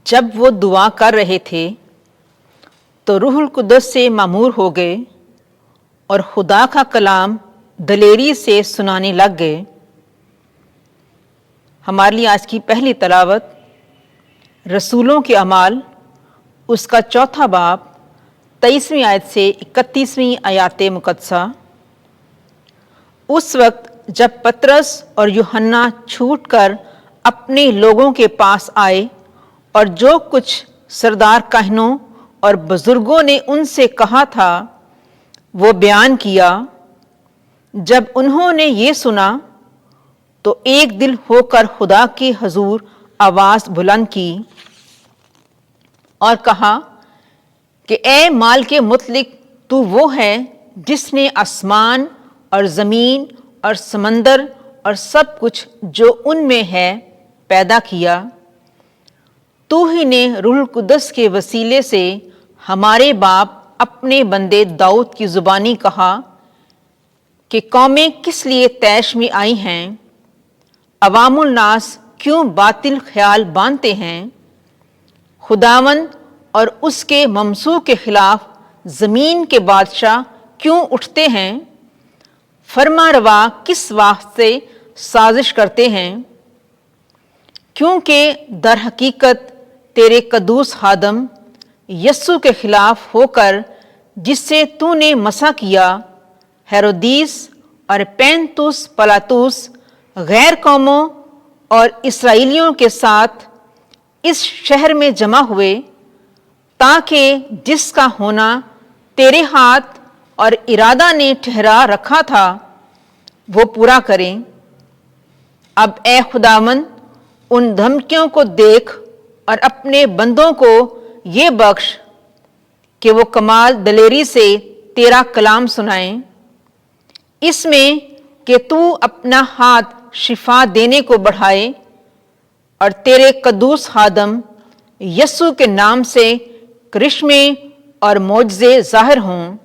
جب وہ دعا کر رہے تھے تو روح القدس سے معمور ہو گئے اور خدا کا کلام دلیری سے سنانے لگ گئے۔ ہمارے لیے آج کی پہلی تلاوت رسولوں کے اعمال اس کا 4 باب 23ویں آیت سے 31ویں آیات مقدسہ۔ اس وقت جب پطرس اور یوحنا چھوٹ کر اپنے لوگوں کے پاس آئے اور جو کچھ سردار کاہنوں اور بزرگوں نے ان سے کہا تھا وہ بیان کیا، جب انہوں نے یہ سنا تو ایک دل ہو کر خدا کے حضور آواز بلند کی اور کہا کہ اے مال کے مطلق، تو وہ ہے جس نے آسمان اور زمین اور سمندر اور سب کچھ جو ان میں ہے پیدا کیا۔ تو ہی نے روح القدس کے وسیلے سے ہمارے باپ اپنے بندے داؤد کی زبانی کہا کہ قومیں کس لیے طیش میں آئی ہیں، عوام الناس کیوں باطل خیال باندھتے ہیں، خداوند اور اس کے ممسوح کے خلاف زمین کے بادشاہ کیوں اٹھتے ہیں، فرما روا کس واسطے سازش کرتے ہیں، کیونکہ در حقیقت تیرے قدوس خادم یسوع کے خلاف ہو کر جس سے تو نے مسح کیا، ہیرودیس اور پینتوس پلاطوس غیر قوموں اور اسرائیلیوں کے ساتھ اس شہر میں جمع ہوئے تاکہ جس کا ہونا تیرے ہاتھ اور ارادہ نے ٹھہرا رکھا تھا وہ پورا کریں۔ اب اے خداوند ان دھمکیوں کو دیکھ اور اپنے بندوں کو یہ بخش کہ وہ کمال دلیری سے تیرا کلام سنائیں، اس میں کہ تو اپنا ہاتھ شفا دینے کو بڑھائے اور تیرے قدوس خادم یسوع کے نام سے کرشمے اور معجزے ظاہر ہوں۔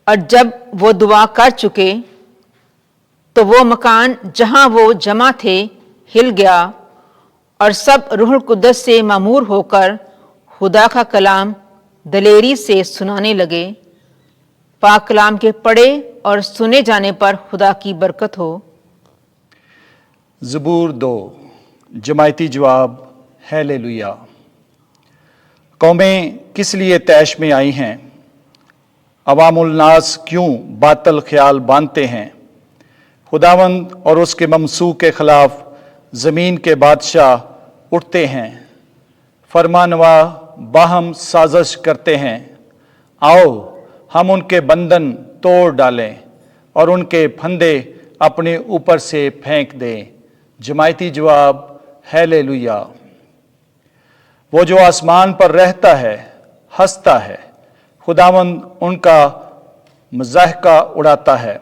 اور جب وہ دعا کر چکے تو وہ مکان جہاں وہ جمع تھے ہل گیا اور سب روح القدس سے معمور ہو کر خدا کا کلام دلیری سے سنانے لگے۔ پاک کلام کے پڑھے اور سنے جانے پر خدا کی برکت ہو۔ زبور 2 جماعتی جواب ہیلیلویا۔ قومیں کس لیے طیش میں آئی ہیں، عوام الناس کیوں باطل خیال باندھتے ہیں، خداوند اور اس کے ممسوح کے خلاف زمین کے بادشاہ اٹھتے ہیں، فرمانوا باہم سازش کرتے ہیں۔ آؤ ہم ان کے بندن توڑ ڈالیں اور ان کے پھندے اپنے اوپر سے پھینک دیں۔ جماعتی جواب ہیلیلویا۔ وہ جو آسمان پر رہتا ہے ہنستا ہے، خداوند ان کا مضحکہ اڑاتا ہے۔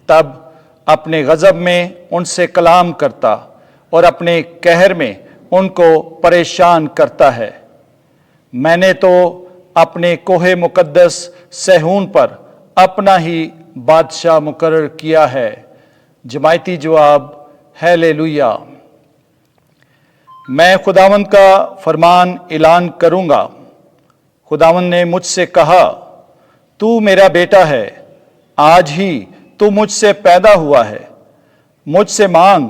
تب اپنے غضب میں ان سے کلام کرتا اور اپنے قہر میں ان کو پریشان کرتا ہے۔ میں نے تو اپنے کوہ مقدس صہیون پر اپنا ہی بادشاہ مقرر کیا ہے۔ جماعتی جواب ہیلیلویا۔ میں خداوند کا فرمان اعلان کروں گا۔ خداوند نے مجھ سے کہا، تو میرا بیٹا ہے، آج ہی تو مجھ سے پیدا ہوا ہے۔ مجھ سے مانگ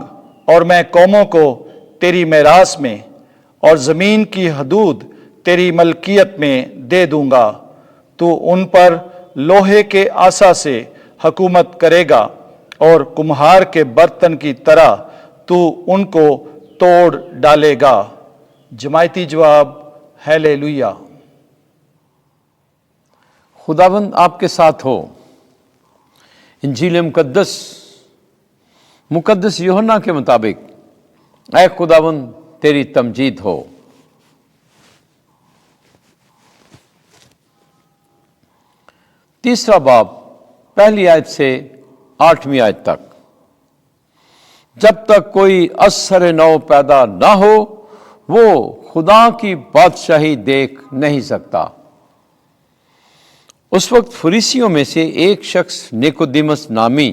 اور میں قوموں کو تیری میراث میں اور زمین کی حدود تیری ملکیت میں دے دوں گا۔ تو ان پر لوہے کے عصا سے حکومت کرے گا اور کمہار کے برتن کی طرح تو ان کو توڑ ڈالے گا۔ جماعتی جواب ہیلیلویا۔ خداوند آپ کے ساتھ ہو۔ انجیل مقدس یوحنا کے مطابق اے خداوند تیری تمجید ہو۔ تیسرا باب 1 آیت سے 8 آیت تک۔ جب تک کوئی اثر نو پیدا نہ ہو وہ خدا کی بادشاہی دیکھ نہیں سکتا۔ اس وقت فریسیوں میں سے ایک شخص نیکودیمس نامی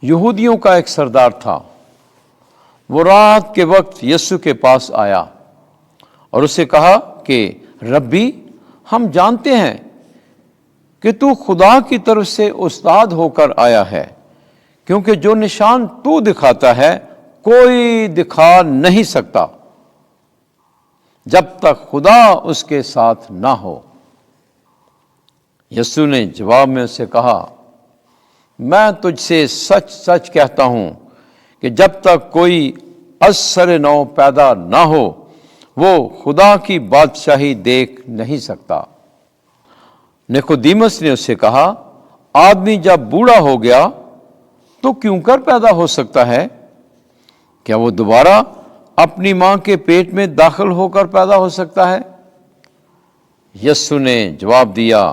یہودیوں کا ایک سردار تھا۔ وہ رات کے وقت یسوع کے پاس آیا اور اسے کہا کہ ربی، ہم جانتے ہیں کہ تو خدا کی طرف سے استاد ہو کر آیا ہے، کیونکہ جو نشان تو دکھاتا ہے کوئی دکھا نہیں سکتا جب تک خدا اس کے ساتھ نہ ہو۔ یسوع نے جواب میں اسے کہا، میں تجھ سے سچ سچ کہتا ہوں کہ جب تک کوئی از سر نو پیدا نہ ہو وہ خدا کی بادشاہی دیکھ نہیں سکتا۔ نیقودیمس نے اس سے کہا، آدمی جب بوڑھا ہو گیا تو کیوں کر پیدا ہو سکتا ہے؟ کیا وہ دوبارہ اپنی ماں کے پیٹ میں داخل ہو کر پیدا ہو سکتا ہے؟ یسوع نے جواب دیا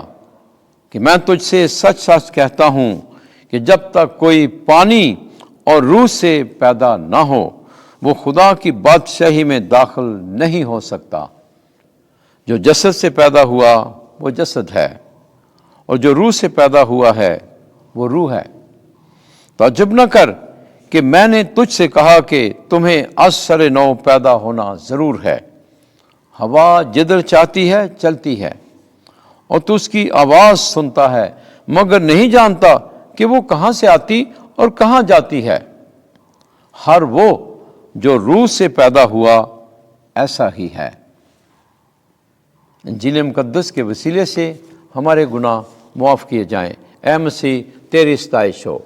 کہ میں تجھ سے سچ سچ کہتا ہوں کہ جب تک کوئی پانی اور روح سے پیدا نہ ہو وہ خدا کی بادشاہی میں داخل نہیں ہو سکتا۔ جو جسد سے پیدا ہوا وہ جسد ہے، اور جو روح سے پیدا ہوا ہے وہ روح ہے۔ تعجب نہ کر کہ میں نے تجھ سے کہا کہ تمہیں از سر نو پیدا ہونا ضرور ہے۔ ہوا جدھر چاہتی ہے چلتی ہے، اور تو اس کی آواز سنتا ہے مگر نہیں جانتا کہ وہ کہاں سے آتی اور کہاں جاتی ہے۔ ہر وہ جو روح سے پیدا ہوا ایسا ہی ہے۔ انجیل مقدس کے وسیلے سے ہمارے گناہ معاف کیے جائیں۔ اے مسیح، تیری ستائش ہو۔